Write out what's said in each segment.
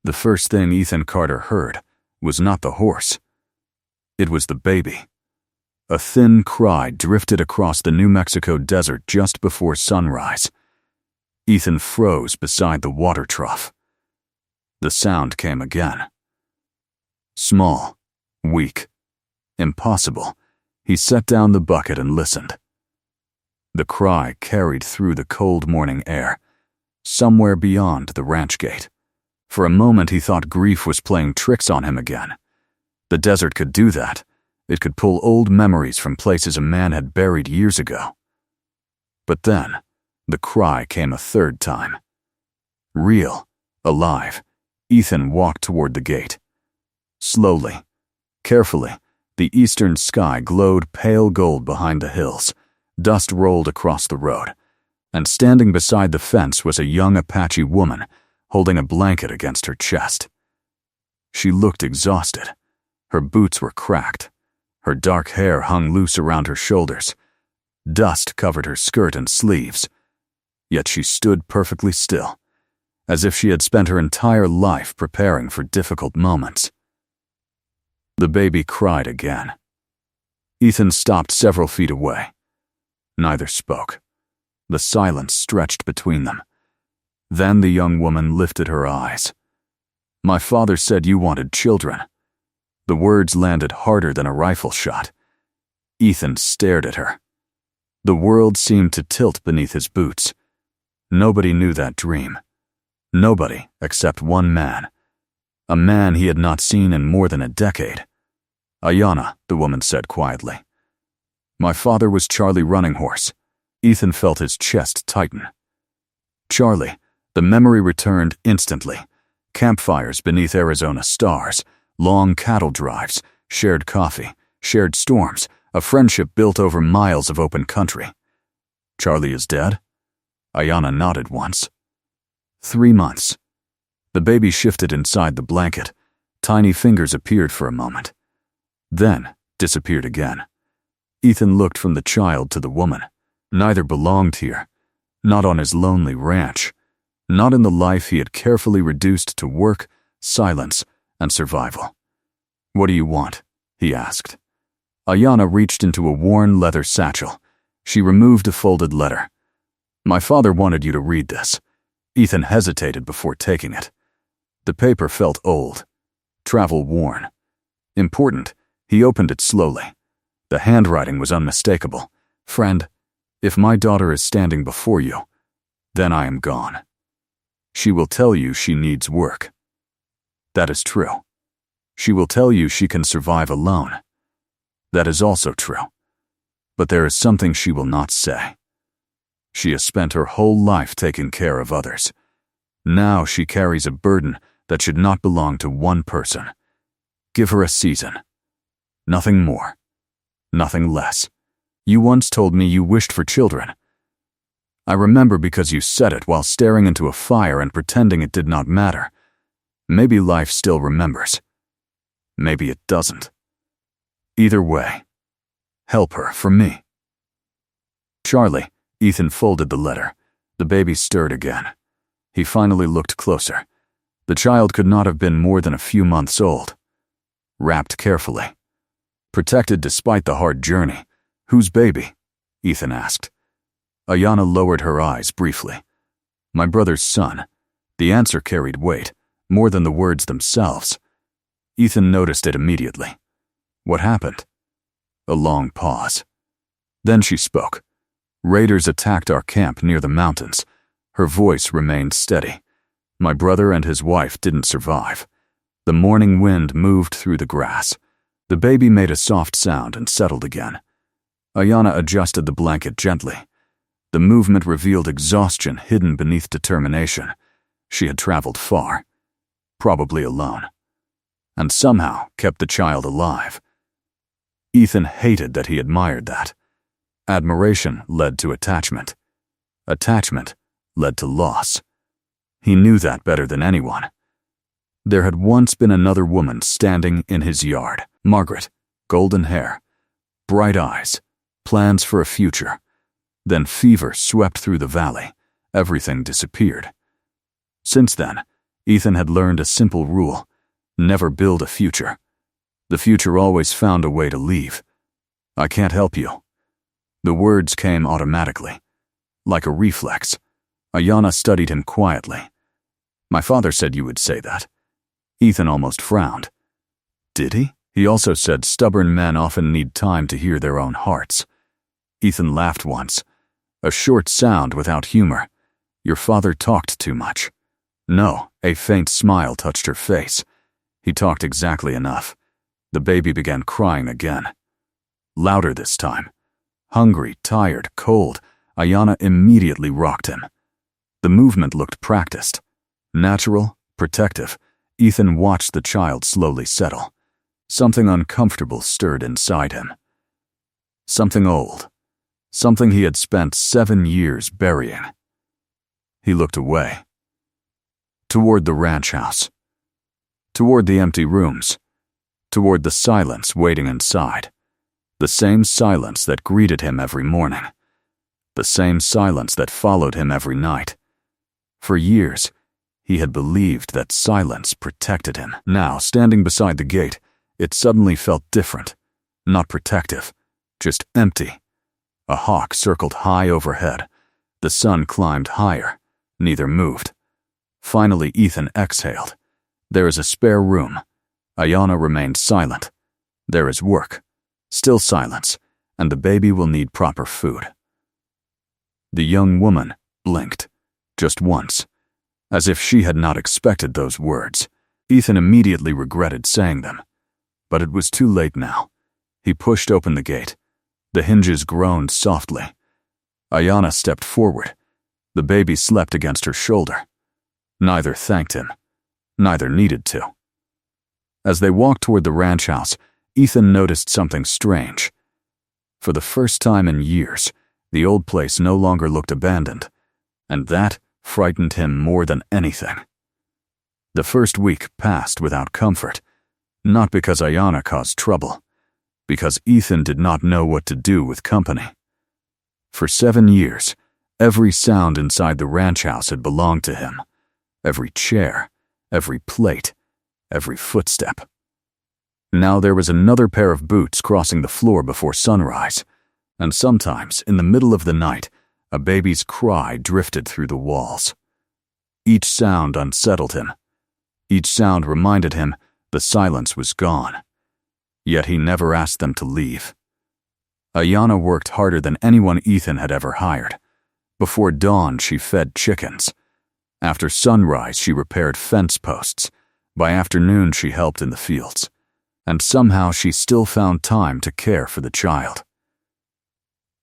The first thing Ethan Carter heard was not the horse. It was the baby. A thin cry drifted across the New Mexico desert just before sunrise. Ethan froze beside the water trough. The sound came again. Small, weak, impossible. He set down the bucket and listened. The cry carried through the cold morning air, somewhere beyond the ranch gate. For a moment he thought grief was playing tricks on him again. The desert could do that. It could pull old memories from places a man had buried years ago. But then, the cry came a third time. Real, alive, Ethan walked toward the gate. Slowly, carefully, the eastern sky glowed pale gold behind the hills. Dust rolled across the road, and standing beside the fence was a young Apache woman holding a blanket against her chest. She looked exhausted. Her boots were cracked. Her dark hair hung loose around her shoulders. Dust covered her skirt and sleeves. Yet she stood perfectly still, as if she had spent her entire life preparing for difficult moments. The baby cried again. Ethan stopped several feet away. Neither spoke. The silence stretched between them. Then the young woman lifted her eyes. "My father said you wanted children." The words landed harder than a rifle shot. Ethan stared at her. The world seemed to tilt beneath his boots. Nobody knew that dream. Nobody except one man. A man he had not seen in more than a decade. "Ayana," the woman said quietly. "My father was Charlie Running Horse." Ethan felt his chest tighten. Charlie, the memory returned instantly. Campfires beneath Arizona stars, long cattle drives, shared coffee, shared storms, a friendship built over miles of open country. "Charlie is dead?" Ayana nodded once. 3 months. The baby shifted inside the blanket. Tiny fingers appeared for a moment, then disappeared again. Ethan looked from the child to the woman. Neither belonged here, not on his lonely ranch, not in the life he had carefully reduced to work, silence, and survival. "What do you want?" he asked. Ayana reached into a worn leather satchel. She removed a folded letter. "My father wanted you to read this." Ethan hesitated before taking it. The paper felt old, travel-worn. Important, he opened it slowly. The handwriting was unmistakable. "Friend, if my daughter is standing before you, then I am gone. She will tell you she needs work. That is true. She will tell you she can survive alone. That is also true. But there is something she will not say. She has spent her whole life taking care of others. Now she carries a burden that should not belong to one person. Give her a season. Nothing more. Nothing less. You once told me you wished for children. I remember because you said it while staring into a fire and pretending it did not matter. Maybe life still remembers. Maybe it doesn't. Either way, help her for me." "Charlie," Ethan folded the letter. The baby stirred again. He finally looked closer. The child could not have been more than a few months old. Wrapped carefully. Protected despite the hard journey. "Whose baby?" Ethan asked. Ayana lowered her eyes briefly. "My brother's son." The answer carried weight, more than the words themselves. Ethan noticed it immediately. "What happened?" A long pause. Then she spoke. "Raiders attacked our camp near the mountains." Her voice remained steady. "My brother and his wife didn't survive." The morning wind moved through the grass. The baby made a soft sound and settled again. Ayana adjusted the blanket gently. The movement revealed exhaustion hidden beneath determination. She had traveled far, probably alone, and somehow kept the child alive. Ethan hated that he admired that. Admiration led to attachment. Attachment led to loss. He knew that better than anyone. There had once been another woman standing in his yard. Margaret, golden hair, bright eyes, plans for a future. Then fever swept through the valley. Everything disappeared. Since then, Ethan had learned a simple rule: never build a future. The future always found a way to leave. "I can't help you." The words came automatically, like a reflex. Ayana studied him quietly. "My father said you would say that." Ethan almost frowned. "Did he?" "He also said stubborn men often need time to hear their own hearts." Ethan laughed once, a short sound without humor. "Your father talked too much." "No." A faint smile touched her face. "He talked exactly enough." The baby began crying again. Louder this time. Hungry, tired, cold, Ayana immediately rocked him. The movement looked practiced, natural, protective. Ethan watched the child slowly settle. Something uncomfortable stirred inside him. Something old. Something he had spent 7 years burying. He looked away. Toward the ranch house. Toward the empty rooms. Toward the silence waiting inside. The same silence that greeted him every morning. The same silence that followed him every night. For years, he had believed that silence protected him. Now, standing beside the gate, it suddenly felt different. Not protective, just empty. A hawk circled high overhead. The sun climbed higher. Neither moved. Finally, Ethan exhaled. There is a spare room. Ayana remained silent. There is work. Still silence, and the baby will need proper food. The young woman blinked, just once, as if she had not expected those words. Ethan immediately regretted saying them. But it was too late now. He pushed open the gate. The hinges groaned softly. Ayana stepped forward. The baby slept against her shoulder. Neither thanked him. Neither needed to. As they walked toward the ranch house, Ethan noticed something strange. For the first time in years, the old place no longer looked abandoned, and that frightened him more than anything. The first week passed without comfort, not because Ayana caused trouble, because Ethan did not know what to do with company. For 7 years, every sound inside the ranch house had belonged to him. Every chair, every plate, every footstep. Now there was another pair of boots crossing the floor before sunrise, and sometimes, in the middle of the night, a baby's cry drifted through the walls. Each sound unsettled him. Each sound reminded him the silence was gone. Yet he never asked them to leave. Ayana worked harder than anyone Ethan had ever hired. Before dawn, she fed chickens. After sunrise, she repaired fence posts. By afternoon, she helped in the fields. And somehow she still found time to care for the child.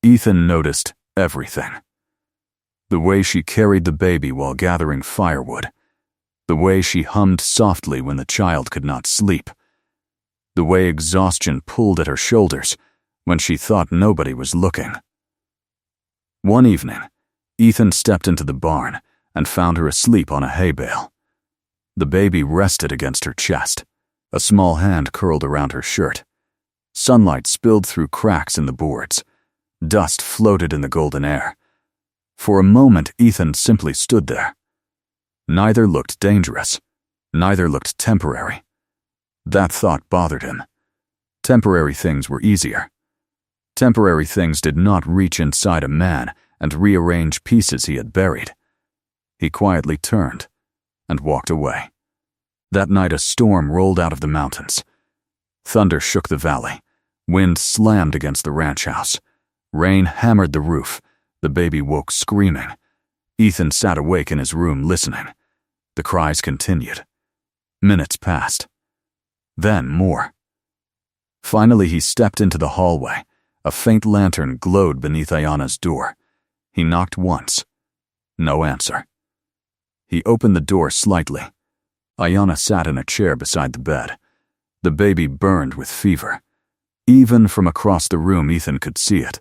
Ethan noticed everything. The way she carried the baby while gathering firewood. The way she hummed softly when the child could not sleep. The way exhaustion pulled at her shoulders when she thought nobody was looking. One evening, Ethan stepped into the barn and found her asleep on a hay bale. The baby rested against her chest. A small hand curled around her shirt. Sunlight spilled through cracks in the boards. Dust floated in the golden air. For a moment, Ethan simply stood there. Neither looked dangerous. Neither looked temporary. That thought bothered him. Temporary things were easier. Temporary things did not reach inside a man and rearrange pieces he had buried. He quietly turned and walked away. That night a storm rolled out of the mountains. Thunder shook the valley. Wind slammed against the ranch house. Rain hammered the roof. The baby woke screaming. Ethan sat awake in his room listening. The cries continued. Minutes passed. Then more. Finally he stepped into the hallway. A faint lantern glowed beneath Ayana's door. He knocked once. No answer. He opened the door slightly. Ayana sat in a chair beside the bed. The baby burned with fever. Even from across the room, Ethan could see it.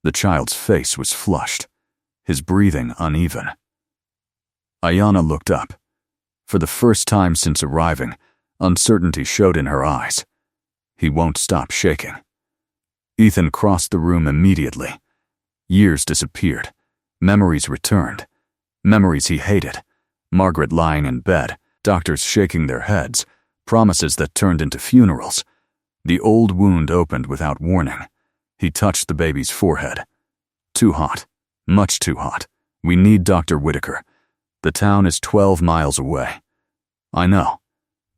The child's face was flushed, his breathing uneven. Ayana looked up. For the first time since arriving, uncertainty showed in her eyes. He won't stop shaking. Ethan crossed the room immediately. Years disappeared. Memories returned. Memories he hated. Margaret lying in bed, doctors shaking their heads, promises that turned into funerals. The old wound opened without warning. He touched the baby's forehead. Too hot. Much too hot. We need Dr. Whitaker. The town is 12 miles away. I know.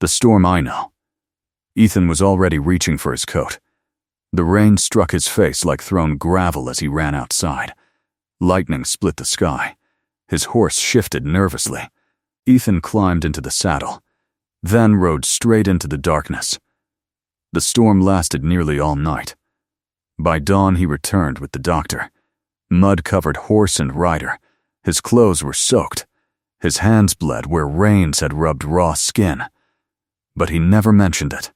The storm, I know. Ethan was already reaching for his coat. The rain struck his face like thrown gravel as he ran outside. Lightning split the sky. His horse shifted nervously. Ethan climbed into the saddle, then rode straight into the darkness. The storm lasted nearly all night. By dawn, he returned with the doctor. Mud-covered horse and rider. His clothes were soaked. His hands bled where rains had rubbed raw skin. But he never mentioned it.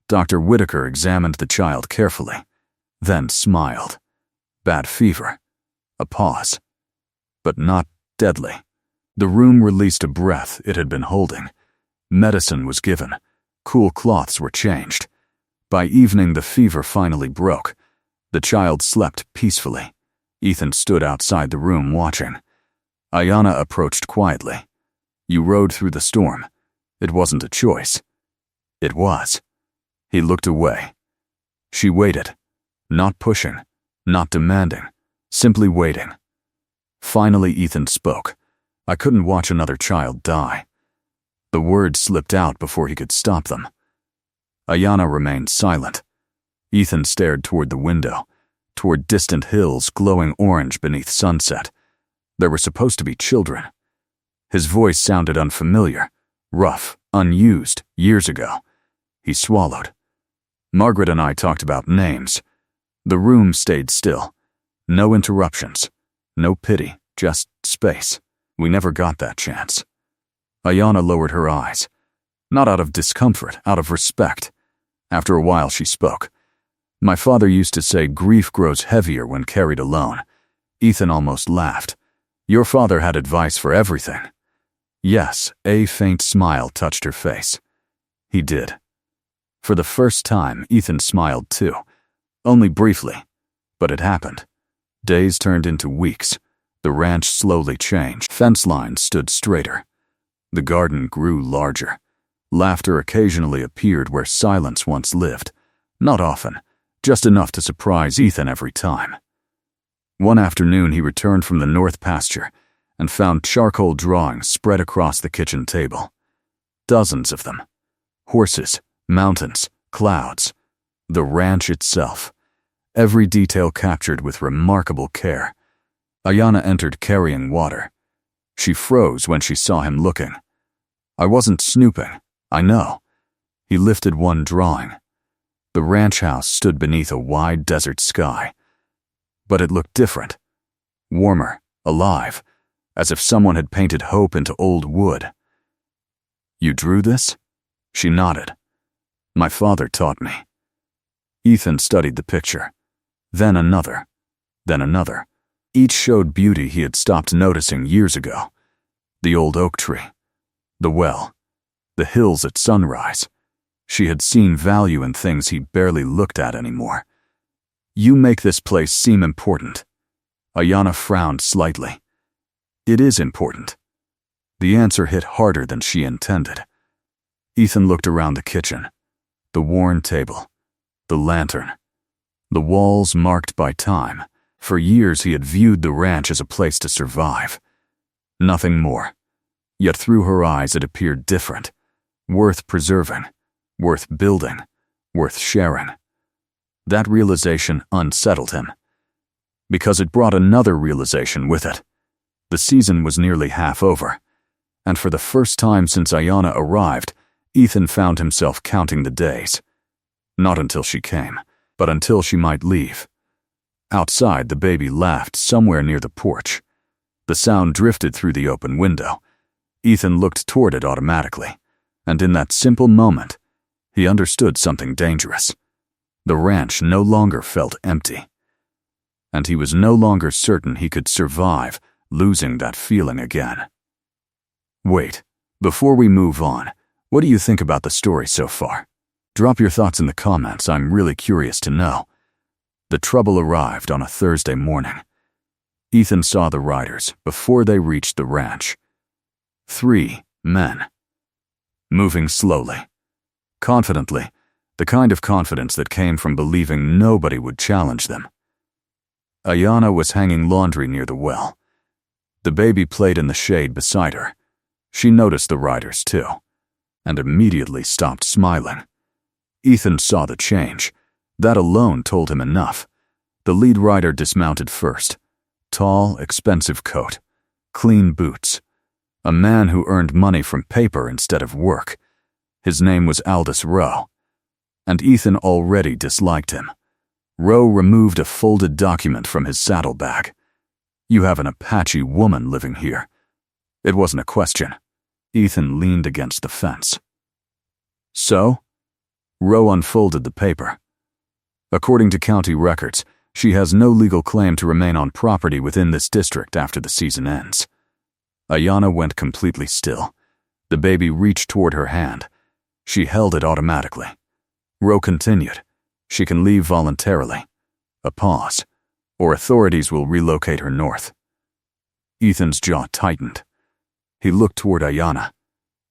Dr. Whitaker examined the child carefully, then smiled. Bad fever. A pause. But not deadly. The room released a breath it had been holding. Medicine was given. Cool cloths were changed. By evening, the fever finally broke. The child slept peacefully. Ethan stood outside the room watching. Ayana approached quietly. You rode through the storm. It wasn't a choice. It was. He looked away. She waited. Not pushing, not demanding, simply waiting. Finally, Ethan spoke. I couldn't watch another child die. The words slipped out before he could stop them. Ayana remained silent. Ethan stared toward the window, toward distant hills glowing orange beneath sunset. There were supposed to be children. His voice sounded unfamiliar, rough, unused, years ago. He swallowed. Margaret and I talked about names. The room stayed still. No interruptions. No pity, just space. We never got that chance. Ayana lowered her eyes. Not out of discomfort, out of respect. After a while she spoke. My father used to say grief grows heavier when carried alone. Ethan almost laughed. Your father had advice for everything. Yes, a faint smile touched her face. He did. For the first time, Ethan smiled too. Only briefly. But it happened. Days turned into weeks. The ranch slowly changed. Fence lines stood straighter. The garden grew larger. Laughter occasionally appeared where silence once lived. Not often, just enough to surprise Ethan every time. One afternoon he returned from the north pasture and found charcoal drawings spread across the kitchen table. Dozens of them. Horses, mountains, clouds. The ranch itself. Every detail captured with remarkable care. Ayana entered carrying water. She froze when she saw him looking. I wasn't snooping, I know. He lifted one drawing. The ranch house stood beneath a wide desert sky. But it looked different. Warmer, alive, as if someone had painted hope into old wood. You drew this? She nodded. My father taught me. Ethan studied the picture. Then another. Then another. Each showed beauty he had stopped noticing years ago. The old oak tree. The well. The hills at sunrise. She had seen value in things he barely looked at anymore. You make this place seem important. Ayana frowned slightly. It is important. The answer hit harder than she intended. Ethan looked around the kitchen. The worn table. The lantern. The walls marked by time. For years he had viewed the ranch as a place to survive. Nothing more. Yet through her eyes it appeared different. Worth preserving. Worth building. Worth sharing. That realization unsettled him. Because it brought another realization with it. The season was nearly half over. And for the first time since Ayana arrived, Ethan found himself counting the days. Not until she came, but until she might leave. Outside, the baby laughed somewhere near the porch. The sound drifted through the open window. Ethan looked toward it automatically, and in that simple moment, he understood something dangerous. The ranch no longer felt empty. And he was no longer certain he could survive losing that feeling again. Wait, before we move on, what do you think about the story so far? Drop your thoughts in the comments, I'm really curious to know. The trouble arrived on a Thursday morning. Ethan saw the riders before they reached the ranch. 3 men, moving slowly. Confidently, the kind of confidence that came from believing nobody would challenge them. Ayana was hanging laundry near the well. The baby played in the shade beside her. She noticed the riders too, and immediately stopped smiling. Ethan saw the change. That alone told him enough. The lead rider dismounted first. Tall, expensive coat. Clean boots. A man who earned money from paper instead of work. His name was Aldous Rowe. And Ethan already disliked him. Rowe removed a folded document from his saddlebag. "You have an Apache woman living here." It wasn't a question. Ethan leaned against the fence. "So?" Rowe unfolded the paper. "According to county records, she has no legal claim to remain on property within this district after the season ends." Ayana went completely still. The baby reached toward her hand. She held it automatically. Rowe continued. "She can leave voluntarily." A pause. "Or authorities will relocate her north." Ethan's jaw tightened. He looked toward Ayana.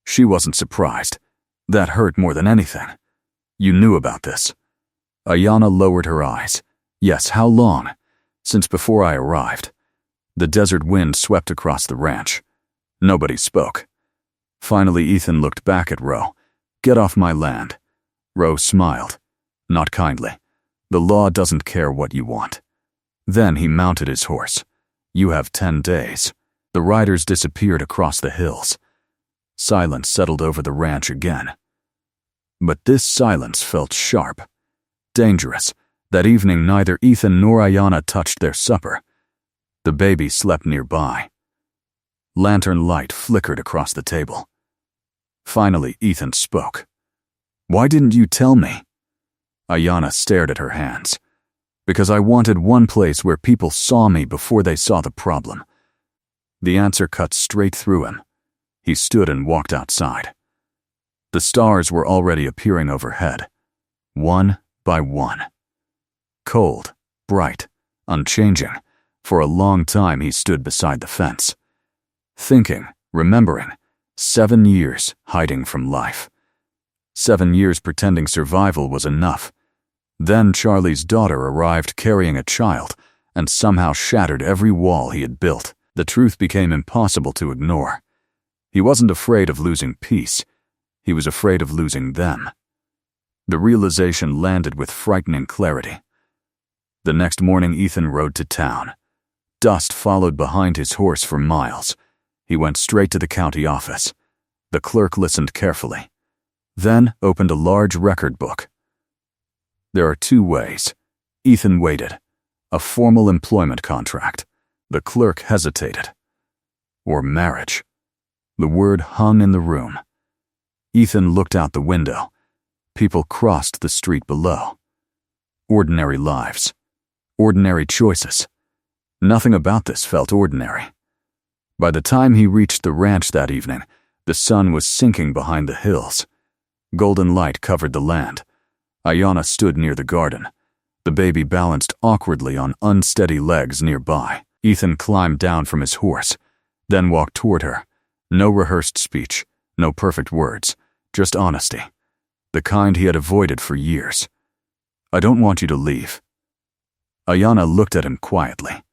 She wasn't surprised. That hurt more than anything. "You knew about this." Ayana lowered her eyes. "Yes, how long?" "Since before I arrived." The desert wind swept across the ranch. Nobody spoke. Finally, Ethan looked back at Rowe. "Get off my land." Rowe smiled. Not kindly. "The law doesn't care what you want." Then he mounted his horse. "You have 10 days. The riders disappeared across the hills. Silence settled over the ranch again. But this silence felt sharp. Dangerous. That evening neither Ethan nor Ayana touched their supper. The baby slept nearby. Lantern light flickered across the table. Finally, Ethan spoke. "Why didn't you tell me?" Ayana stared at her hands. "Because I wanted one place where people saw me before they saw the problem." The answer cut straight through him. He stood and walked outside. The stars were already appearing overhead, one by one. Cold, bright, unchanging. For a long time he stood beside the fence. Thinking, remembering, 7 years hiding from life. 7 years pretending survival was enough. Then Charlie's daughter arrived carrying a child and somehow shattered every wall he had built. The truth became impossible to ignore. He wasn't afraid of losing peace. He was afraid of losing them. The realization landed with frightening clarity. The next morning, Ethan rode to town. Dust followed behind his horse for miles. He went straight to the county office. The clerk listened carefully, then opened a large record book. There are 2 ways. Ethan waited. A formal employment contract. The clerk hesitated. Or marriage. The word hung in the room. Ethan looked out the window. People crossed the street below. Ordinary lives. Ordinary choices. Nothing about this felt ordinary. By the time he reached the ranch that evening, the sun was sinking behind the hills. Golden light covered the land. Ayana stood near the garden. The baby balanced awkwardly on unsteady legs nearby. Ethan climbed down from his horse, then walked toward her. No rehearsed speech, no perfect words, just honesty. The kind he had avoided for years. "I don't want you to leave." Ayana looked at him quietly.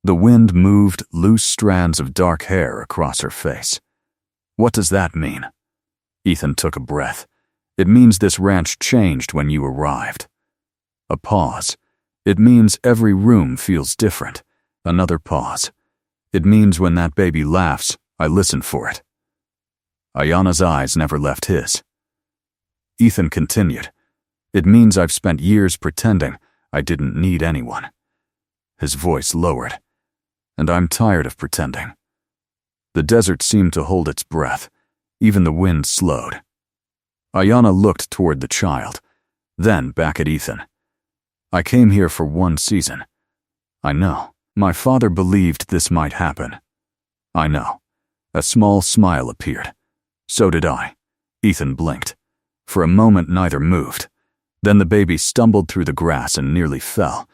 The wind moved loose strands of dark hair across her face. "What does that mean?" Ethan took a breath. "It means this ranch changed when you arrived." A pause. "It means every room feels different." Another pause. "It means when that baby laughs, I listen for it." Ayana's eyes never left his. Ethan continued. "It means I've spent years pretending I didn't need anyone." His voice lowered. "And I'm tired of pretending." The desert seemed to hold its breath. Even the wind slowed. Ayana looked toward the child, then back at Ethan. "I came here for 1 season. I know. My father believed this might happen. I know." A small smile appeared. "So did I." Ethan blinked. For a moment neither moved. Then the baby stumbled through the grass and nearly fell.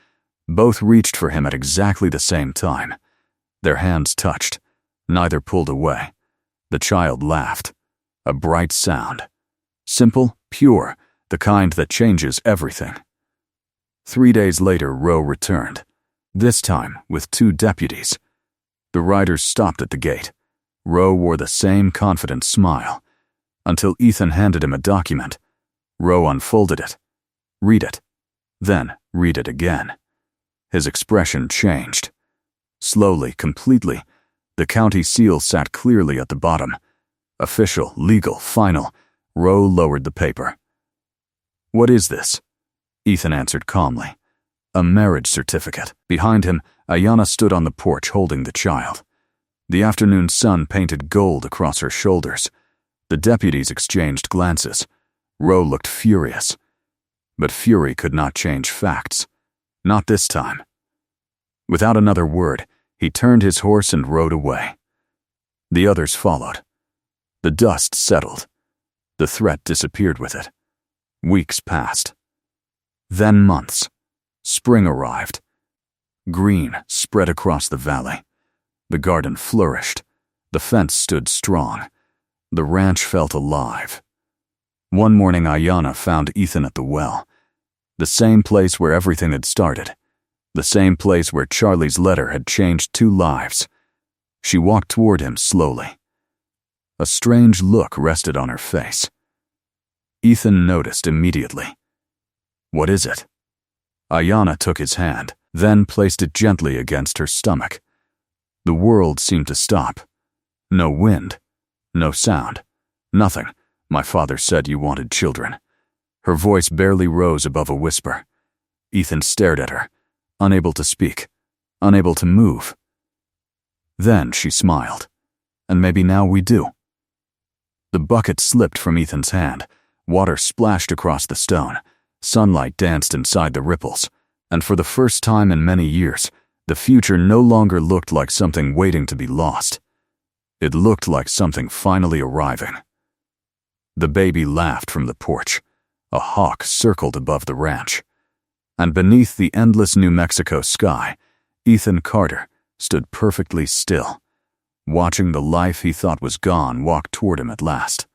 Both reached for him at exactly the same time. Their hands touched. Neither pulled away. The child laughed. A bright sound. Simple, pure, the kind that changes everything. 3 days later, Roe returned, this time with 2 deputies. The riders stopped at the gate. Roe wore the same confident smile, until Ethan handed him a document. Roe unfolded it. Read it. Then read it again. His expression changed. Slowly, completely, the county seal sat clearly at the bottom. Official, legal, final. Roe lowered the paper. "What is this?" Ethan answered calmly. "A marriage certificate." Behind him, Ayana stood on the porch holding the child. The afternoon sun painted gold across her shoulders. The deputies exchanged glances. Roe looked furious. But fury could not change facts. Not this time. Without another word, he turned his horse and rode away. The others followed. The dust settled. The threat disappeared with it. Weeks passed. Then months. Spring arrived. Green spread across the valley. The garden flourished. The fence stood strong. The ranch felt alive. One morning, Ayana found Ethan at the well. The same place where everything had started. The same place where Charlie's letter had changed 2 lives. She walked toward him slowly. A strange look rested on her face. Ethan noticed immediately. "What is it?" Ayana took his hand, then placed it gently against her stomach. The world seemed to stop. No wind. No sound. Nothing. "My father said you wanted children." Her voice barely rose above a whisper. Ethan stared at her, unable to speak, unable to move. Then she smiled. "And maybe now we do." The bucket slipped from Ethan's hand. Water splashed across the stone. Sunlight danced inside the ripples. And for the first time in many years, the future no longer looked like something waiting to be lost. It looked like something finally arriving. The baby laughed from the porch. A hawk circled above the ranch. And beneath the endless New Mexico sky, Ethan Carter stood perfectly still, watching the life he thought was gone walk toward him at last.